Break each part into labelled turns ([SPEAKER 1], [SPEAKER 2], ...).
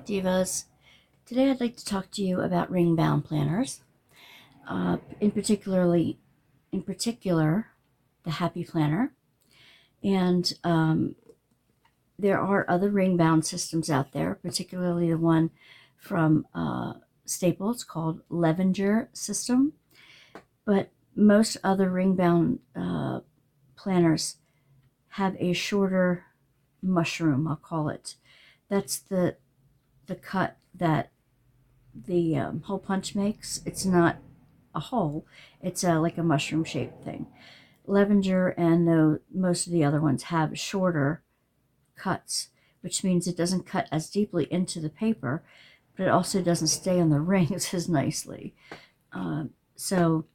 [SPEAKER 1] Divas. Today I'd like to talk to you about ring-bound planners, in particular, the Happy Planner. And there are other ring-bound systems out there, particularly the one from Staples called Levenger system. But most other ring-bound planners have a shorter mushroom, I'll call it. That's the cut that the hole punch makes. It's not a hole, it's like a mushroom shaped thing. Levenger and most of the other ones have shorter cuts, which means it doesn't cut as deeply into the paper, but it also doesn't stay on the rings as nicely. So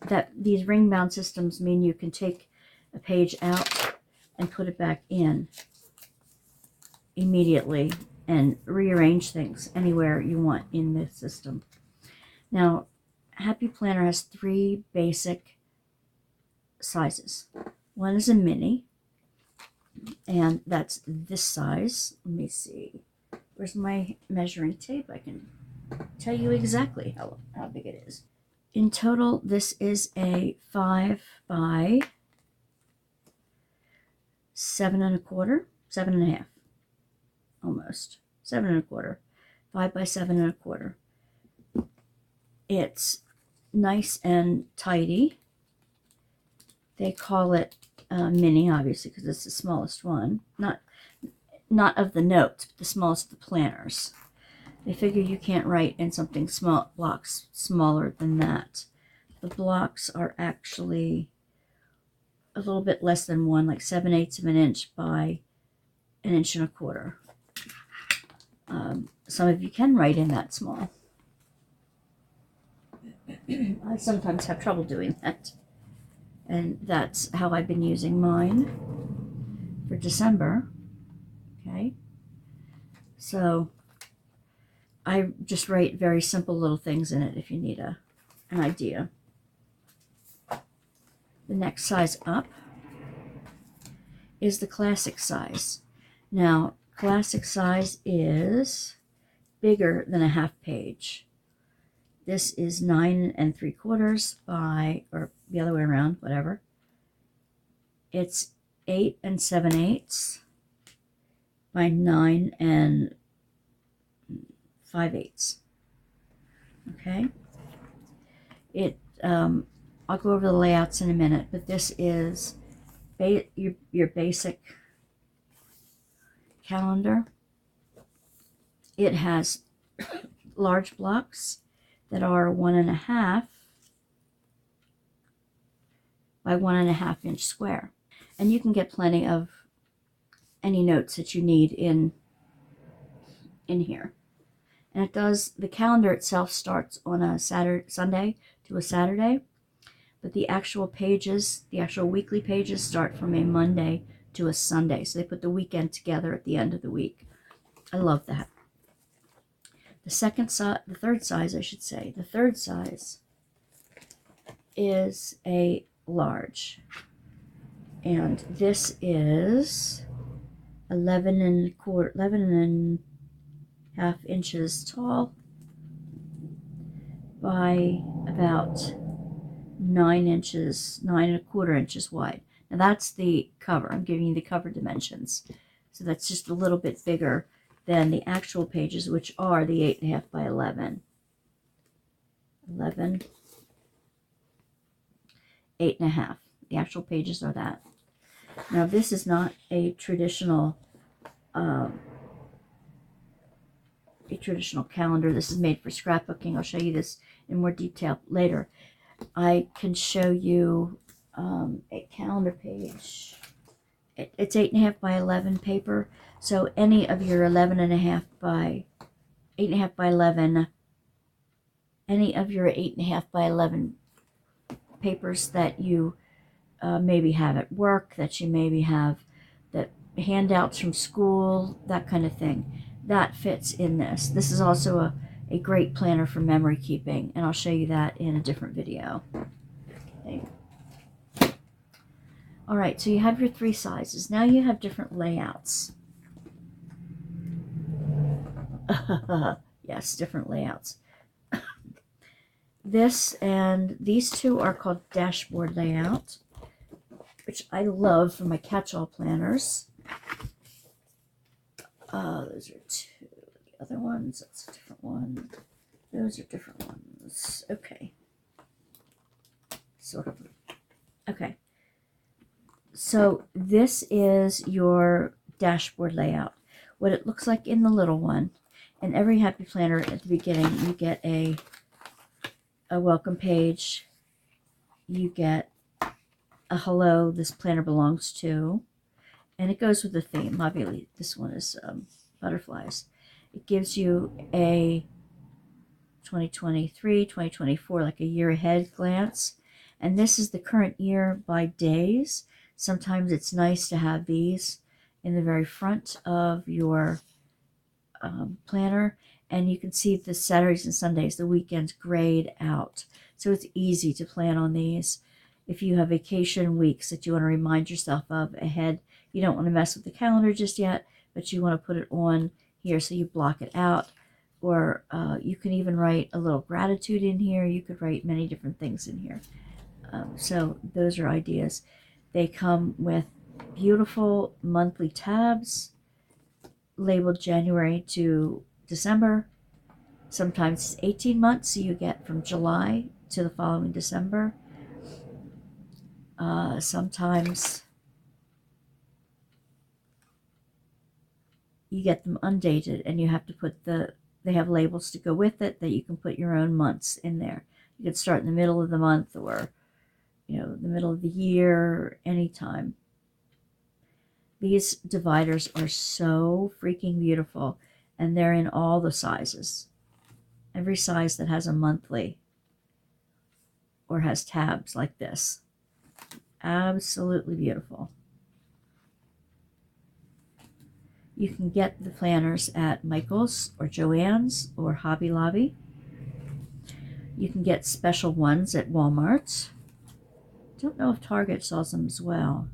[SPEAKER 1] that these ring bound systems mean you can take a page out and put it back in immediately and rearrange things anywhere you want in the system. Now, Happy Planner has three basic sizes. One is a mini, and that's this size. Let me see. Where's my measuring tape? I can tell you exactly how big it is. In total, this is a 5 by 7.25, 7.5. Almost 7.25, 5 by 7.25. It's nice and tidy. They call it mini, obviously, because it's the smallest one. Not of the notes, but the smallest of the planners. They figure you can't write in something blocks smaller than that. The blocks are actually a little bit less than one, like 7/8 of an inch by 1.25 inches. Some of you can write in that small. I sometimes have trouble doing that. And that's how I've been using mine for December. Okay. So I just write very simple little things in it if you need an idea. The next size up is the classic size. Now, classic size is bigger than a half page. This is 9.75 by, or the other way around, whatever. It's 8 7/8 by 9 5/8. Okay. I'll go over the layouts in a minute, but this is your basic calendar. It has large blocks that are 1.5 by 1.5 inch square. And you can get plenty of any notes that you need in here. And the calendar itself starts on a Sunday to a Saturday, but the actual pages, the actual weekly pages start from a Monday to a Sunday. So they put the weekend together at the end of the week. I love that. The third size is a large, and this is 11.5 inches tall by about 9.25 inches wide. Now that's the cover. I'm giving you the cover dimensions, so that's just a little bit bigger than the actual pages, which are the 8.5 by 11. 8.5. The actual pages are that. Now this is not a traditional calendar. This is made for scrapbooking. I'll show you this in more detail later. I can show you a calendar page. It's 8.5 by 11 paper. So any of your 11.5 by 8.5 by 11, any of your 8.5 by 11 papers that you maybe have at work, that you maybe have, that handouts from school, that kind of thing, that fits in this. This is also a great planner for memory keeping, and I'll show you that in a different video. Okay. All right, so you have your three sizes. Now you have different layouts. Yes, different layouts. This and these two are called dashboard layout, which I love for my catch-all planners. Those are two. The other ones, that's a different one. Those are different ones. Okay. Sort of. Okay. So this is your dashboard layout. What it looks like in the little one. And every happy planner at the beginning, you get a welcome page. You get a hello, this planner belongs to. And it goes with the theme. Obviously, this one is butterflies. It gives you a 2023, 2024, like a year ahead glance. And this is the current year by days. Sometimes it's nice to have these in the very front of your planner. And you can see the Saturdays and Sundays, the weekends grayed out. So it's easy to plan on these. If you have vacation weeks that you want to remind yourself of ahead, you don't want to mess with the calendar just yet, but you want to put it on here so you block it out. Or you can even write a little gratitude in here. You could write many different things in here. So those are ideas. They come with beautiful monthly tabs labeled January to December. Sometimes it's 18 months, so you get from July to the following December. Sometimes you get them undated, and you have to put they have labels to go with it that you can put your own months in there. You could start in the middle of the month, or the middle of the year, anytime. These dividers are so freaking beautiful, and they're in all the sizes. Every size that has a monthly or has tabs like this. Absolutely beautiful. You can get the planners at Michael's or Joann's or Hobby Lobby. You can get special ones at Walmart. Don't know if Target sells them as well.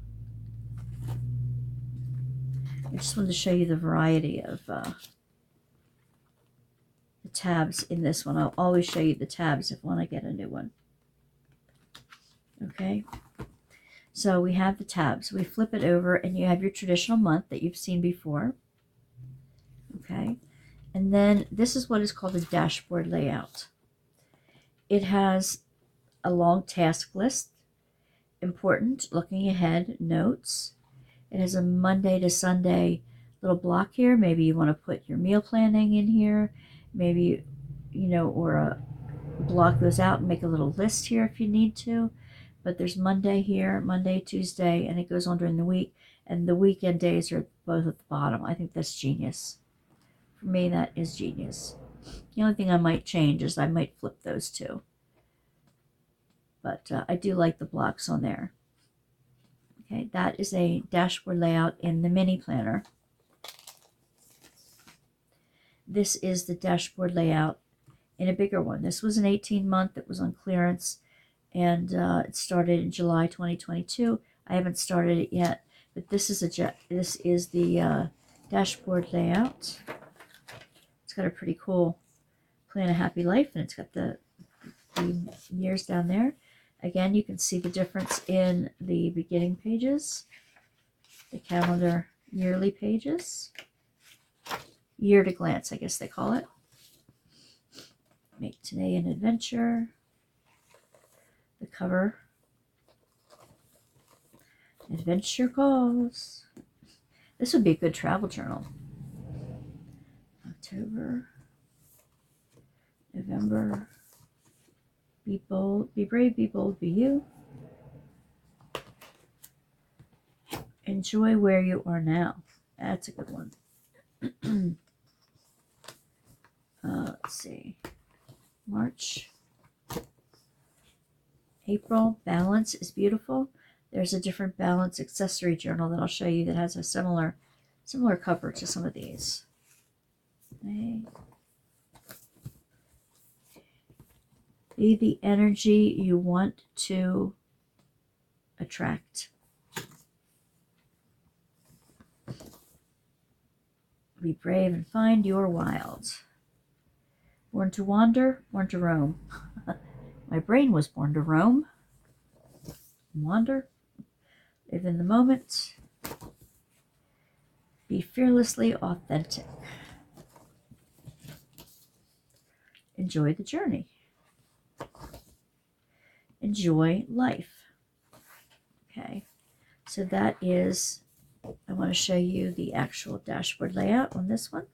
[SPEAKER 1] I just wanted to show you the variety of the tabs in this one. I'll always show you the tabs when I get a new one. Okay, so we have the tabs. We flip it over and you have your traditional month that you've seen before. Okay, and then this is what is called a dashboard layout. It has a long task list, important, looking ahead, notes. It has a Monday to Sunday little block here. Maybe you want to put your meal planning in here. Maybe, or block those out and make a little list here if you need to. But there's Monday here, Monday, Tuesday, and it goes on during the week. And the weekend days are both at the bottom. I think that's genius. For me, that is genius. The only thing I might change is I might flip those two. But I do like the blocks on there. Okay, that is a dashboard layout in the mini planner. This is the dashboard layout in a bigger one. This was an 18-month. It was on clearance, and it started in July 2022. I haven't started it yet, but this is the dashboard layout. It's got a pretty cool Plan a Happy Life, and it's got the years down there. Again, you can see the difference in the beginning pages, the calendar yearly pages, year to glance, I guess they call it. Make today an adventure. The cover, adventure calls. This would be a good travel journal. October, November. Be bold, be brave, be bold, be you. Enjoy where you are now. That's a good one. Let's see. March. April. Balance is beautiful. There's a different balance accessory journal that I'll show you that has a similar cover to some of these. May. Be the energy you want to attract. Be brave and find your wild. Born to wander, born to roam. My brain was born to roam. Wander. Live in the moment. Be fearlessly authentic. Enjoy the journey. Enjoy life. Okay, so that is, I want to show you the actual dashboard layout on this one.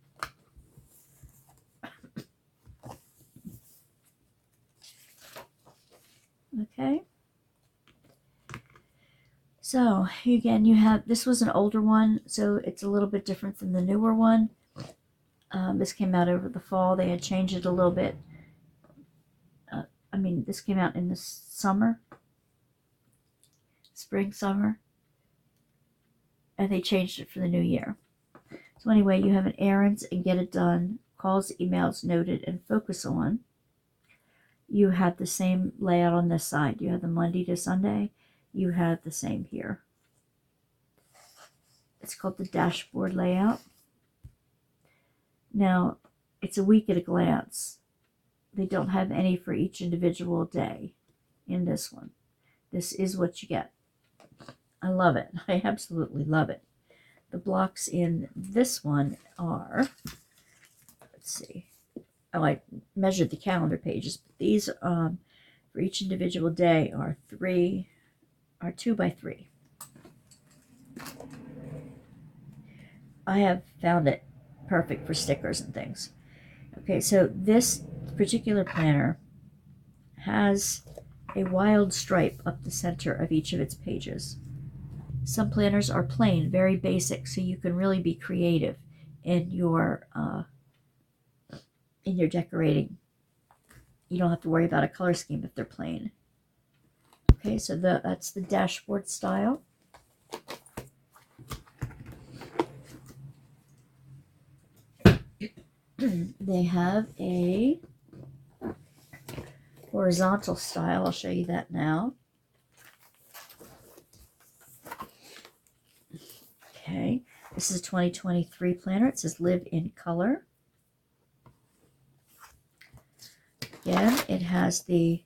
[SPEAKER 1] Okay. So again, you have, this was an older one, so it's a little bit different than the newer one. This came out over the fall. They had changed it a little bit. This came out in the summer, spring, summer, and they changed it for the new year. So anyway, you have an errands and get it done, calls, emails, noted, and focus on. You have the same layout on this side. You have the Monday to Sunday. You have the same here. It's called the dashboard layout. Now, it's a week at a glance. They don't have any for each individual day in this one. This is what you get. I love it. I absolutely love it. The blocks in this one are, let's see. Oh, I measured the calendar pages, but these for each individual day are 2 by 3. I have found it perfect for stickers and things. Okay, so this particular planner has a wild stripe up the center of each of its pages. Some planners are plain, very basic, so you can really be creative in your decorating. You don't have to worry about a color scheme if they're plain. Okay, so that's the dashboard style. They have a horizontal style. I'll show you that now. Okay, this is a 2023 planner. It says Live in Color. Again, it has the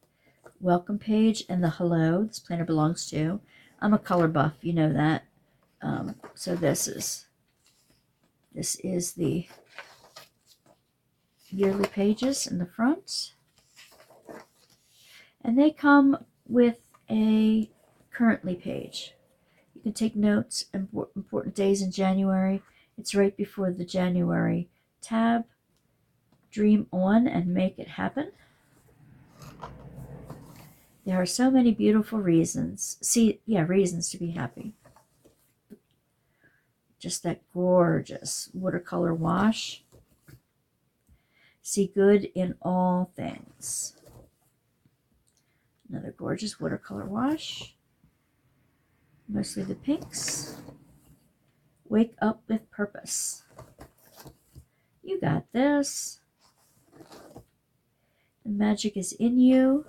[SPEAKER 1] welcome page and the hello this planner belongs to. I'm a color buff, you know that. So this is the yearly pages in the front. And they come with a currently page. You can take notes, important days in January. It's right before the January tab. Dream on and make it happen. There are so many beautiful reasons. Reasons to be happy. Just that gorgeous watercolor wash. See good in all things. Another gorgeous watercolor wash. Mostly the pinks. Wake up with purpose. You got this. The magic is in you.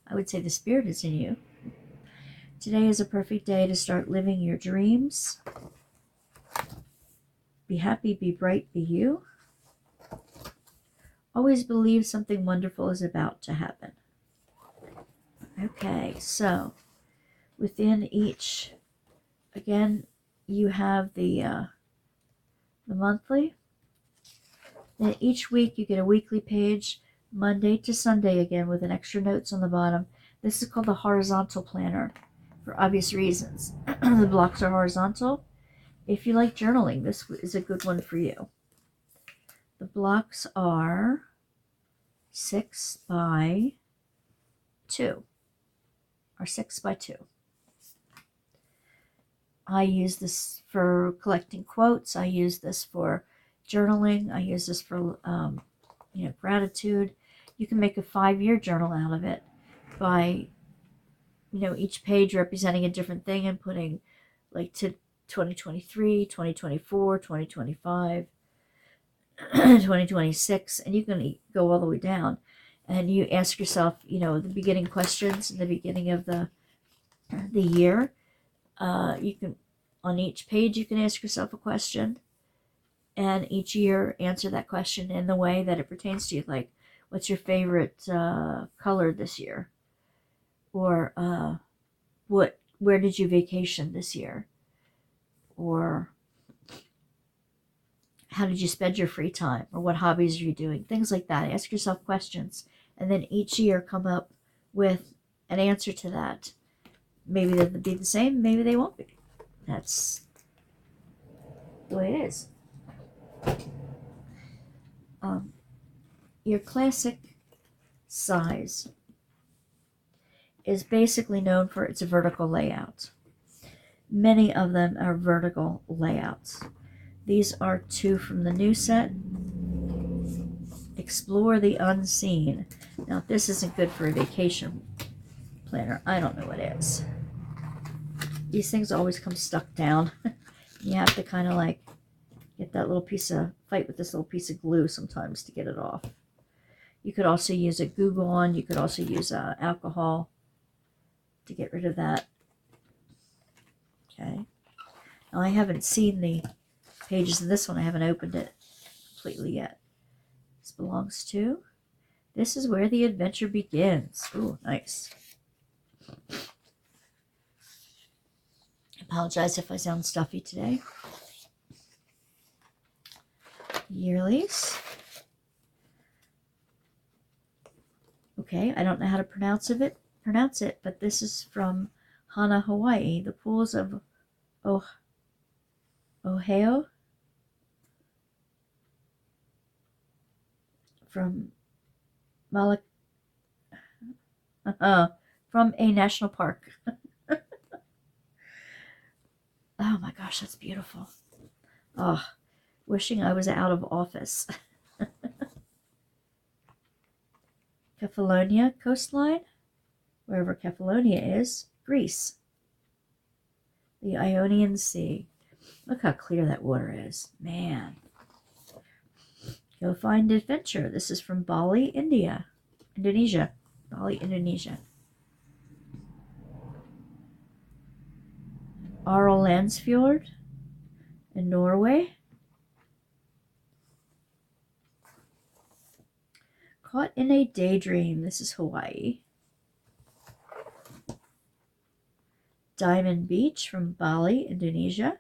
[SPEAKER 1] I would say the spirit is in you. Today is a perfect day to start living your dreams. Be happy, be bright, be you. Always believe something wonderful is about to happen. Okay, so within each, again, you have the monthly. Then each week you get a weekly page, Monday to Sunday again, with an extra notes on the bottom. This is called the horizontal planner for obvious reasons. The blocks are horizontal. If you like journaling, this is a good one for you. The blocks are 6 by 2. Or 6 by 2. I use this for collecting quotes. I use this for journaling. I use this for gratitude. You can make a 5-year journal out of it by each page representing a different thing and putting like to 2023, 2024, 2025, 2026, and you can go all the way down. And you ask yourself, the beginning questions in the beginning of the year. You can, on each page, you can ask yourself a question. and each year answer that question in the way that it pertains to you. Like, what's your favorite color this year? Or where did you vacation this year? Or how did you spend your free time? Or what hobbies are you doing? Things like that. Ask yourself questions. And then each year come up with an answer to that. Maybe they'll be the same, maybe they won't be. That's the way it is. Your classic size is basically known for its vertical layout. Many of them are vertical layouts. These are 2 from the new set. Explore the unseen. Now, if this isn't good for a vacation planner, I don't know what is. These things always come stuck down. You have to kind of like get that little fight with this little piece of glue sometimes to get it off. You could also use a Glue Gun. You could also use alcohol to get rid of that. Okay. Now, I haven't seen the pages of this one. I haven't opened it completely yet. This belongs to, this is where the adventure begins. Ooh, nice. Apologize if I sound stuffy today. Yearlies. Okay, I don't know how to pronounce it, but this is from Hana, Hawaii. The pools of Ohio from from a national park. Oh my gosh, that's beautiful. Oh, wishing I was out of office. Kefalonia coastline, wherever Kefalonia is, Greece. The Ionian Sea. Look how clear that water is. Man. Go find adventure. This is from Bali, Indonesia. Bali, Indonesia. Aurlandsfjord in Norway. Caught in a Daydream. This is Hawaii. Diamond Beach from Bali, Indonesia.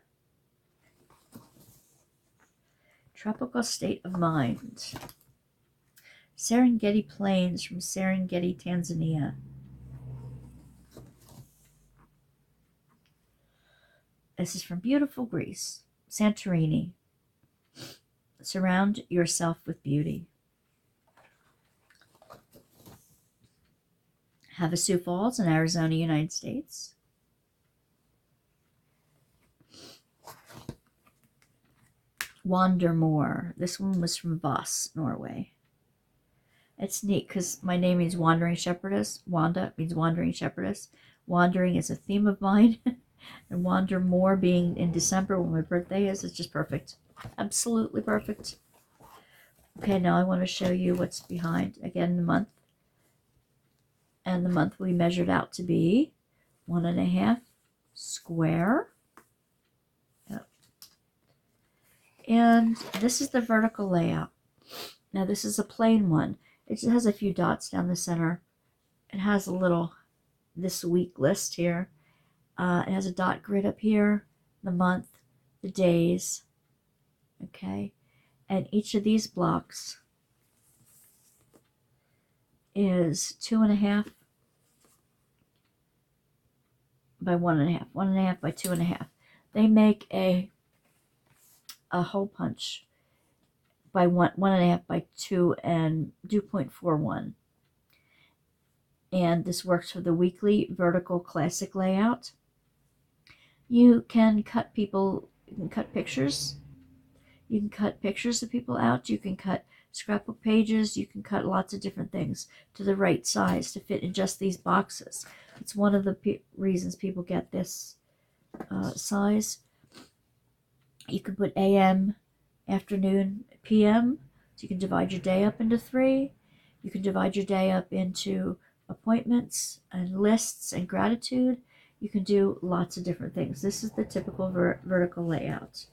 [SPEAKER 1] Tropical State of Mind. Serengeti Plains from Serengeti, Tanzania. This is from beautiful Greece. Santorini. Surround yourself with beauty. Havasu Falls in Arizona, United States. Wandermore. This one was from Voss, Norway. It's neat because my name means Wandering Shepherdess. Wanda means Wandering Shepherdess. Wandering is a theme of mine. And Wandermore being in December when my birthday is, it's just perfect. Absolutely perfect. Okay, now I want to show you what's behind. Again, the month. And the month we measured out to be 1.5 square. Yep. And this is the vertical layout. Now this is a plain one. It just has a few dots down the center. It has a little this week list here. It has a dot grid up here, the month, the days. Okay. And each of these blocks is 2.5 by 1.5, 1.5 by 2.5. They make a hole punch by 1.5 by 2 and 2.41. And this works for the weekly vertical classic layout. You can cut pictures. You can cut pictures of people out. You can cut scrapbook pages. You can cut lots of different things to the right size to fit in just these boxes. It's one of the reasons people get this size. You can put AM, afternoon, PM. So you can divide your day up into 3. You can divide your day up into appointments and lists and gratitude. You can do lots of different things. This is the typical vertical layout.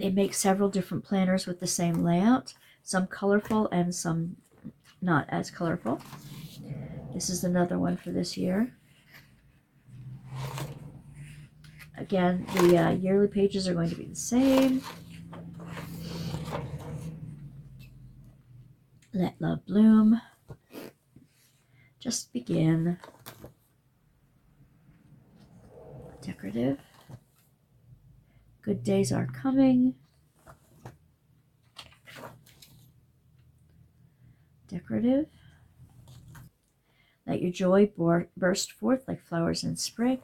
[SPEAKER 1] They make several different planners with the same layout, some colorful and some not as colorful. This is another one for this year. Again, the yearly pages are going to be the same. Let love bloom. Just begin. Decorative. Good days are coming. Decorative. Let your joy burst forth like flowers in spring.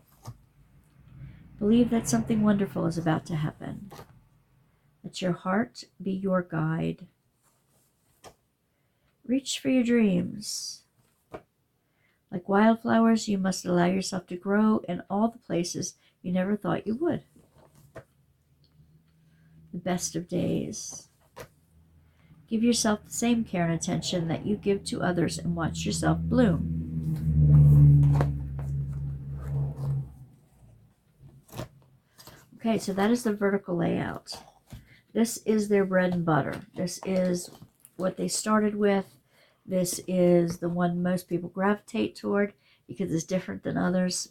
[SPEAKER 1] Believe that something wonderful is about to happen. Let your heart be your guide. Reach for your dreams. Like wildflowers, you must allow yourself to grow in all the places you never thought you would. The best of days. Give yourself the same care and attention that you give to others and watch yourself bloom. Okay, so that is the vertical layout. This is their bread and butter. This is what they started with. This is the one most people gravitate toward because it's different than others,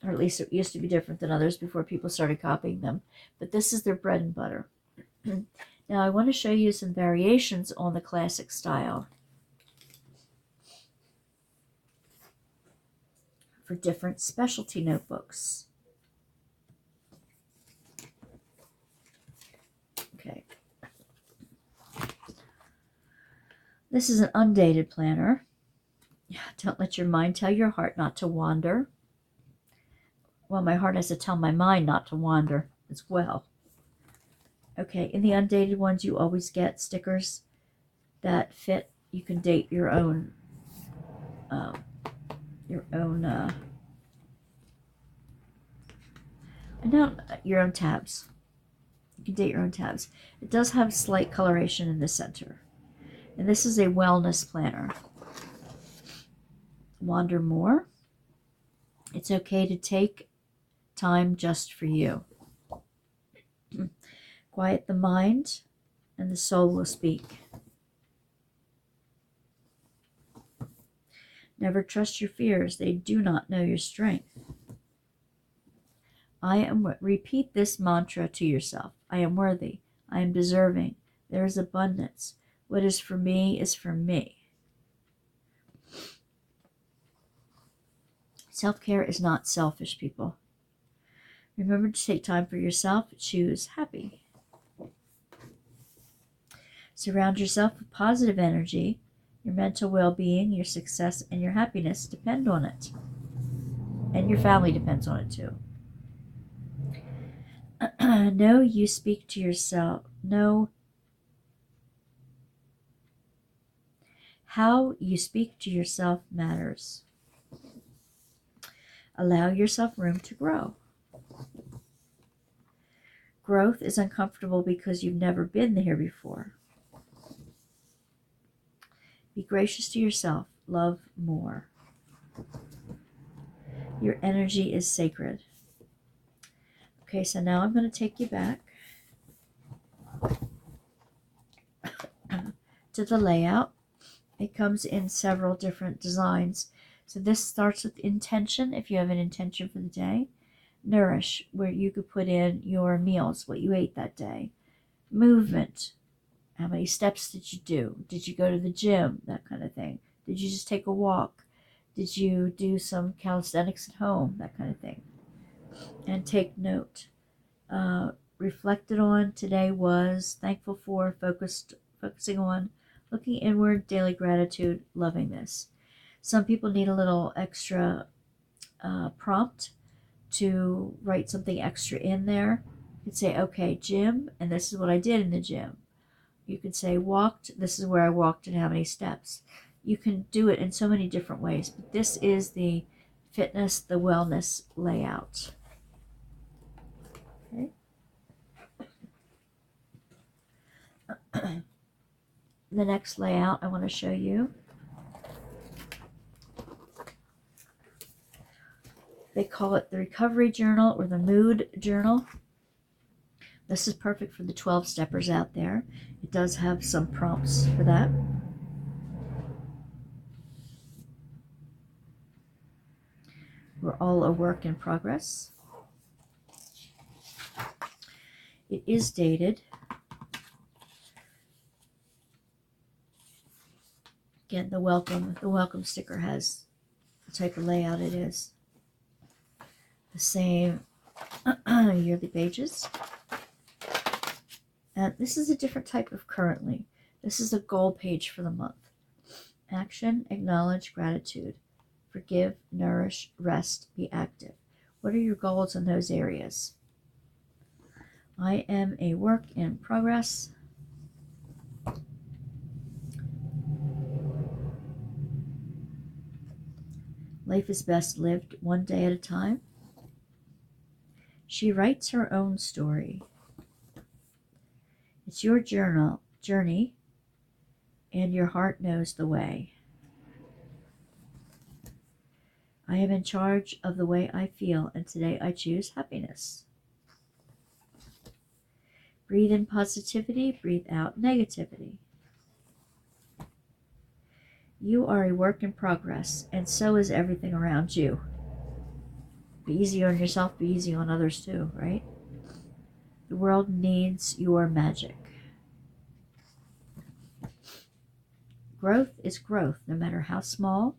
[SPEAKER 1] or at least it used to be different than others before people started copying them. But this is their bread and butter. Now I want to show you some variations on the classic style for different specialty notebooks. Okay. This is an undated planner. Don't let your mind tell your heart not to wander. Well, my heart has to tell my mind not to wander as well. Okay, in the undated ones, you always get stickers that fit. You can date your own tabs. You can date your own tabs. It does have slight coloration in the center. And this is a wellness planner. Wander more. It's okay to take time just for you. Quiet the mind, and the soul will speak. Never trust your fears. They do not know your strength. Repeat this mantra to yourself. I am worthy. I am deserving. There is abundance. What is for me is for me. Self-care is not selfish, people. Remember to take time for yourself. Choose happy. Surround yourself with positive energy. Your mental well-being, your success, and your happiness depend on it. And your family depends on it too. Know you speak to yourself. Know how you speak to yourself matters. Allow yourself room to grow. Growth is uncomfortable because you've never been there before. Be gracious to yourself. Love more. Your energy is sacred. Okay, so now I'm going to take you back to the layout. It comes in several different designs. So this starts with intention, if you have an intention for the day. Nourish, where you could put in your meals, what you ate that day. Movement, how many steps did you do? Did you go to the gym? That kind of thing. Did you just take a walk? Did you do some calisthenics at home? That kind of thing. And take note. Reflected on today was thankful for, focusing on, looking inward, daily gratitude, loving this. Some people need a little extra prompt to write something extra in there. You could say, okay, gym, and this is what I did in the gym. You could say walked, this is where I walked and how many steps. You can do it in so many different ways, but this is the fitness, the wellness layout. Okay. The next layout I want to show you. They call it the recovery journal or the mood journal. This is perfect for the 12 steppers out there. It does have some prompts for that. We're all a work in progress. It is dated. Again, the welcome sticker has the type of layout it is. The same yearly pages. And this is a different type of currently. This is a goal page for the month. Action, acknowledge, gratitude. Forgive, nourish, rest, be active. What are your goals in those areas? I am a work in progress. Life is best lived one day at a time. She writes her own story. It's your journey, and your heart knows the way. I am in charge of the way I feel, and today I choose happiness. Breathe in positivity, breathe out negativity. You are a work in progress, and so is everything around you. Be easy on yourself, be easy on others too, right? The world needs your magic. Growth is growth, no matter how small.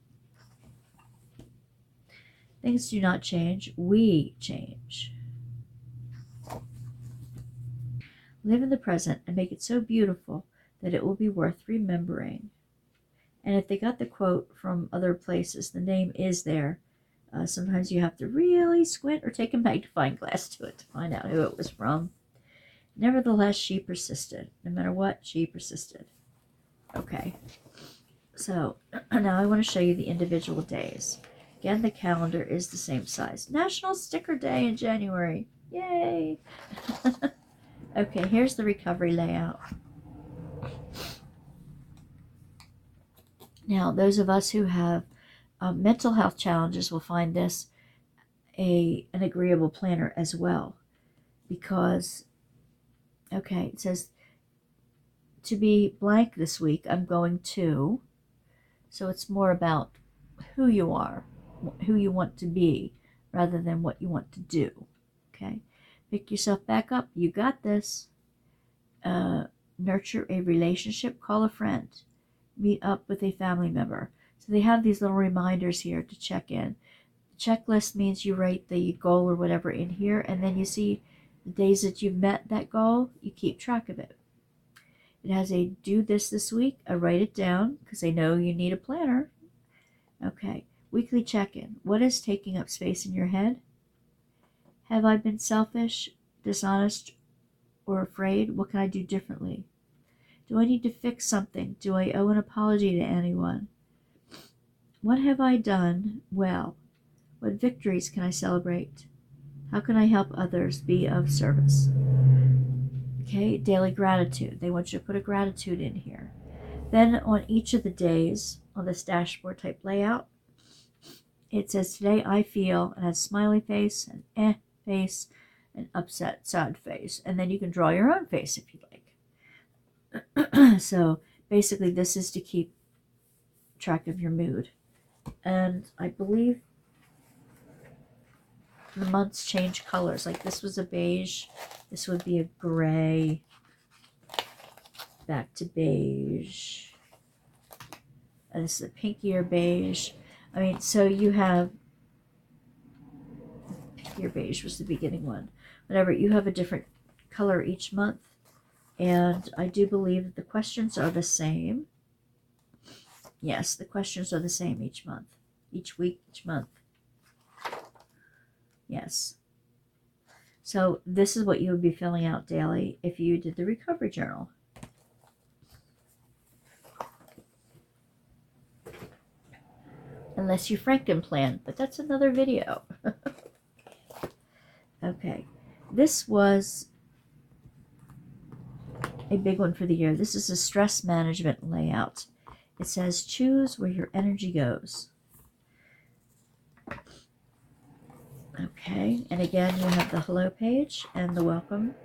[SPEAKER 1] Things do not change, we change. Live in the present and make it so beautiful that it will be worth remembering. And if they got the quote from other places, the name is there. Sometimes you have to really squint or take a magnifying glass to it to find out who it was from. Nevertheless, she persisted. No matter what, she persisted. Okay. So now I want to show you the individual days. Again, the calendar is the same size. National Sticker Day in January. Yay! Okay, here's the recovery layout. Now, those of us who have mental health challenges will find this an agreeable planner as well. Because, okay, it says to be blank this week, I'm going to. So it's more about who you are, who you want to be, rather than what you want to do. Okay? Pick yourself back up. You got this. Nurture a relationship. Call a friend. Meet up with a family member. So they have these little reminders here to check in. The checklist means you write the goal or whatever in here, and then you see the days that you've met that goal, you keep track of it. It has a do this week. I write it down because I know you need a planner. Okay. Weekly check-in. What is taking up space in your head? Have I been selfish, dishonest, or afraid? What can I do differently? Do I need to fix something? Do I owe an apology to anyone? What have I done well? What victories can I celebrate? How can I help others be of service? Okay, daily gratitude. They want you to put a gratitude in here. Then on each of the days, on this dashboard type layout, it says today I feel, and has smiley face, an face, an upset, sad face. And then you can draw your own face if you like. So basically this is to keep track of your mood. And I believe the months change colors. Like this was a beige. This would be a gray. Back to beige. And this is a pinkier beige. I mean, so you have pinkier beige was the beginning one. Whatever, you have a different color each month. And I do believe that the questions are the same. Yes, the questions are the same each month. Each week, each month. Yes. So this is what you would be filling out daily if you did the recovery journal. Unless you Frankenplan, but that's another video. Okay. This was a big one for the year. This is a stress management layout. It says choose where your energy goes. Okay, and again you have the hello page and the welcome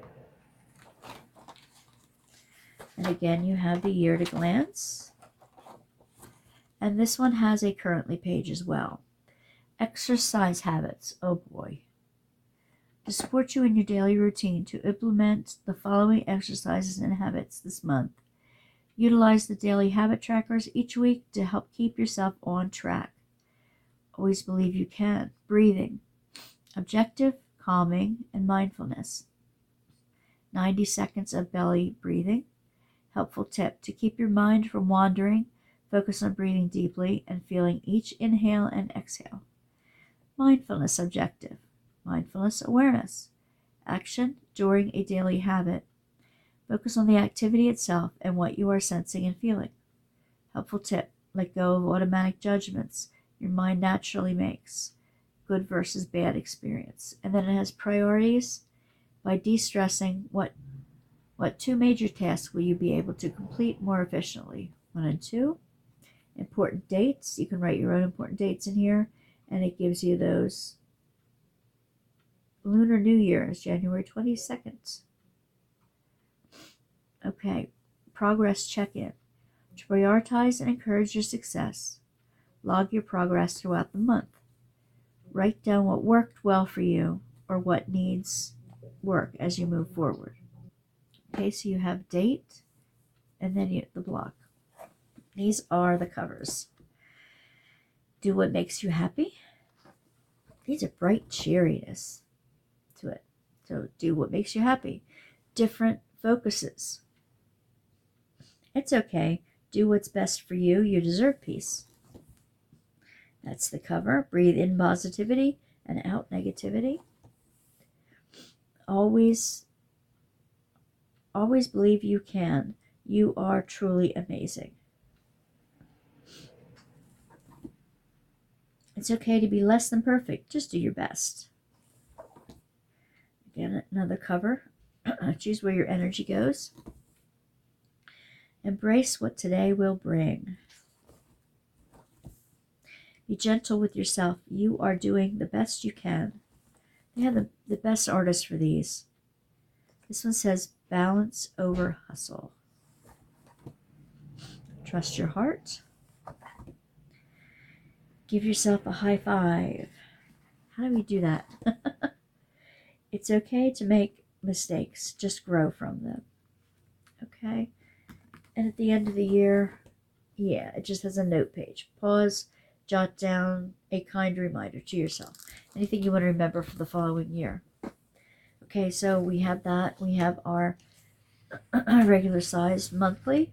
[SPEAKER 1] And again, you have the year to glance. And this one has a currently page as well. Exercise habits. Oh boy. To support you in your daily routine, to implement the following exercises and habits this month. Utilize the daily habit trackers each week to help keep yourself on track. Always believe you can. Breathing. Objective, calming, and mindfulness. 90 seconds of belly breathing. Helpful tip. To keep your mind from wandering, focus on breathing deeply and feeling each inhale and exhale. Mindfulness objective. Mindfulness awareness. Action during a daily habit. Focus on the activity itself and what you are sensing and feeling. Helpful tip. Let go of automatic judgments your mind naturally makes. Good versus bad experience. And then it has priorities. By de-stressing, what 2 major tasks will you be able to complete more efficiently? 1 and 2. Important dates. You can write your own important dates in here, and it gives you those. Lunar New Year is January 22nd. Okay, progress check-in. To prioritize and encourage your success, log your progress throughout the month. Write down what worked well for you or what needs work as you move forward. Okay, so you have date and then the block. These are the covers. Do what makes you happy. These are bright cheeriness to it. So do what makes you happy. Different focuses. It's okay. Do what's best for you. You deserve peace. That's the cover. Breathe in positivity and out negativity. Always believe you can. You are truly amazing. It's okay to be less than perfect. Just do your best. Again, another cover. Choose where your energy goes. Embrace what today will bring. Be gentle with yourself. You are doing the best you can. They have the best artists for these. This one says balance over hustle. Trust your heart. Give yourself a high five. How do we do that? It's okay to make mistakes. Just grow from them. Okay? And at the end of the year, yeah, it just has a note page. Pause, jot down a kind reminder to yourself. Anything you want to remember for the following year. Okay, so we have that. We have our regular size monthly.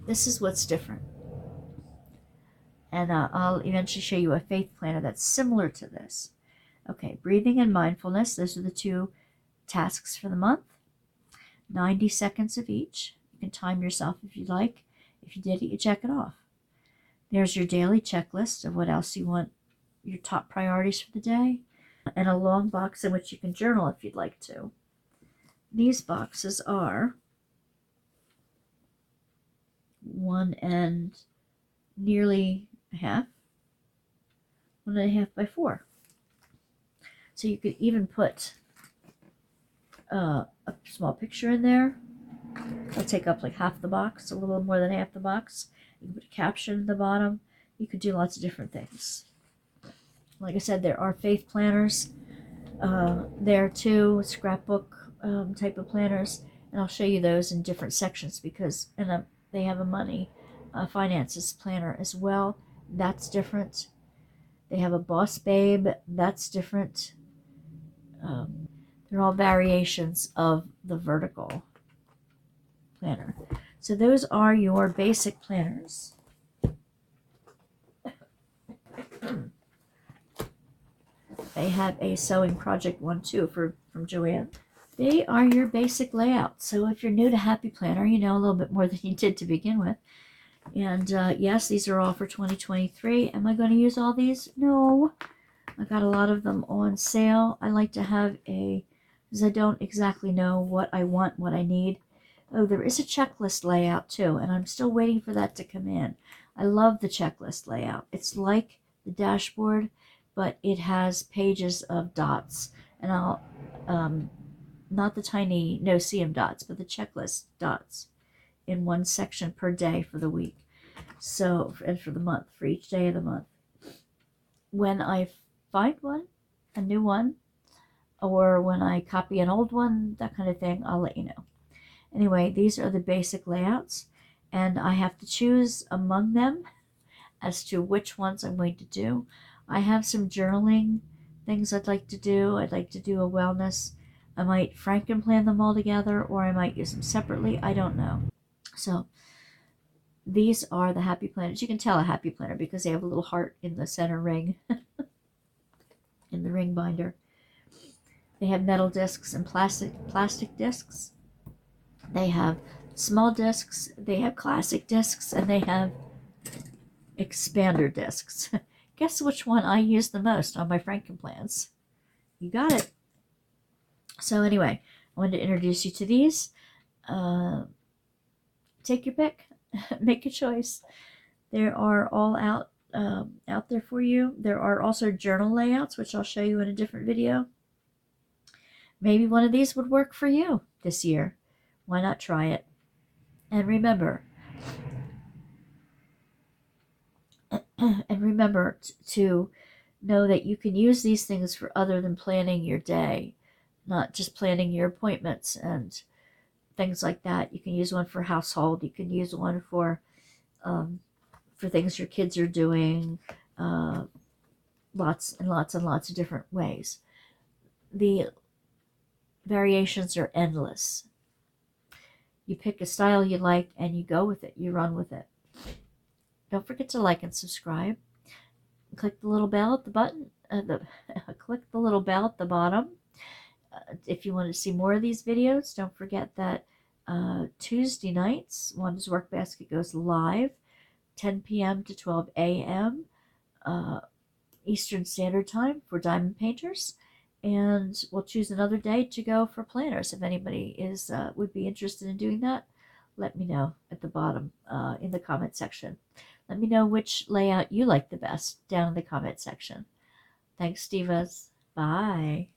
[SPEAKER 1] This is what's different. And I'll eventually show you a faith planner that's similar to this. Okay, breathing and mindfulness. Those are the 2 tasks for the month. 90 seconds of each. You can time yourself if you like. If you did it, you check it off. There's your daily checklist of what else you want, your top priorities for the day, and a long box in which you can journal if you'd like to. These boxes are 1 and nearly a half, 1.5 by 4. So you could even put a small picture in there. It'll take up like half the box, a little more than half the box. You can put a caption in the bottom. You could do lots of different things. Like I said, there are faith planners there too, scrapbook type of planners, and I'll show you those in different sections because they have a money finances planner as well. That's different. They have a Boss Babe. That's different. They're all variations of the vertical planner. So those are your basic planners. They have a sewing project one too from Joanne. They are your basic layout. So if you're new to Happy Planner, you know a little bit more than you did to begin with. And yes, these are all for 2023. Am I going to use all these? No. I got a lot of them on sale. I like to have because I don't exactly know what I want, what I need. Oh, there is a checklist layout too, and I'm still waiting for that to come in. I love the checklist layout. It's like the dashboard, but it has pages of dots, and I'll not the tiny no-see-em dots, but the checklist dots in one section per day for the week. So, and for the month, for each day of the month. When I find one, a new one, or when I copy an old one, that kind of thing, I'll let you know. Anyway, these are the basic layouts, and I have to choose among them as to which ones I'm going to do. I have some journaling things I'd like to do. I'd like to do a wellness. I might Frankenplan them all together, or I might use them separately. I don't know. So these are the happy planners. You can tell a happy planner because they have a little heart in the center ring, in the ring binder. They have metal discs and plastic discs. They have small discs, they have classic discs, and they have expander discs. Guess which one I use the most on my Frankenplans? You got it. So anyway, I wanted to introduce you to these. Take your pick. Make a choice. They are all out there for you. There are also journal layouts, which I'll show you in a different video. Maybe one of these would work for you this year. Why not try it? And remember, to know that you can use these things for other than planning your day, not just planning your appointments and things like that. You can use one for household. You can use one for things your kids are doing, lots and lots and lots of different ways. The variations are endless. You pick a style you like and you go with it. You run with it. Don't forget to like and subscribe. Click the little bell at the button. Click the little bell at the bottom. If you want to see more of these videos, don't forget that Tuesday nights, Wanda's Workbasket goes live, 10 p.m. to 12 a.m. Eastern Standard Time for diamond painters. And we'll choose another day to go for planners. If anybody would be interested in doing that, let me know at the bottom in the comment section. Let me know which layout you like the best down in the comment section. Thanks, Divas. Bye.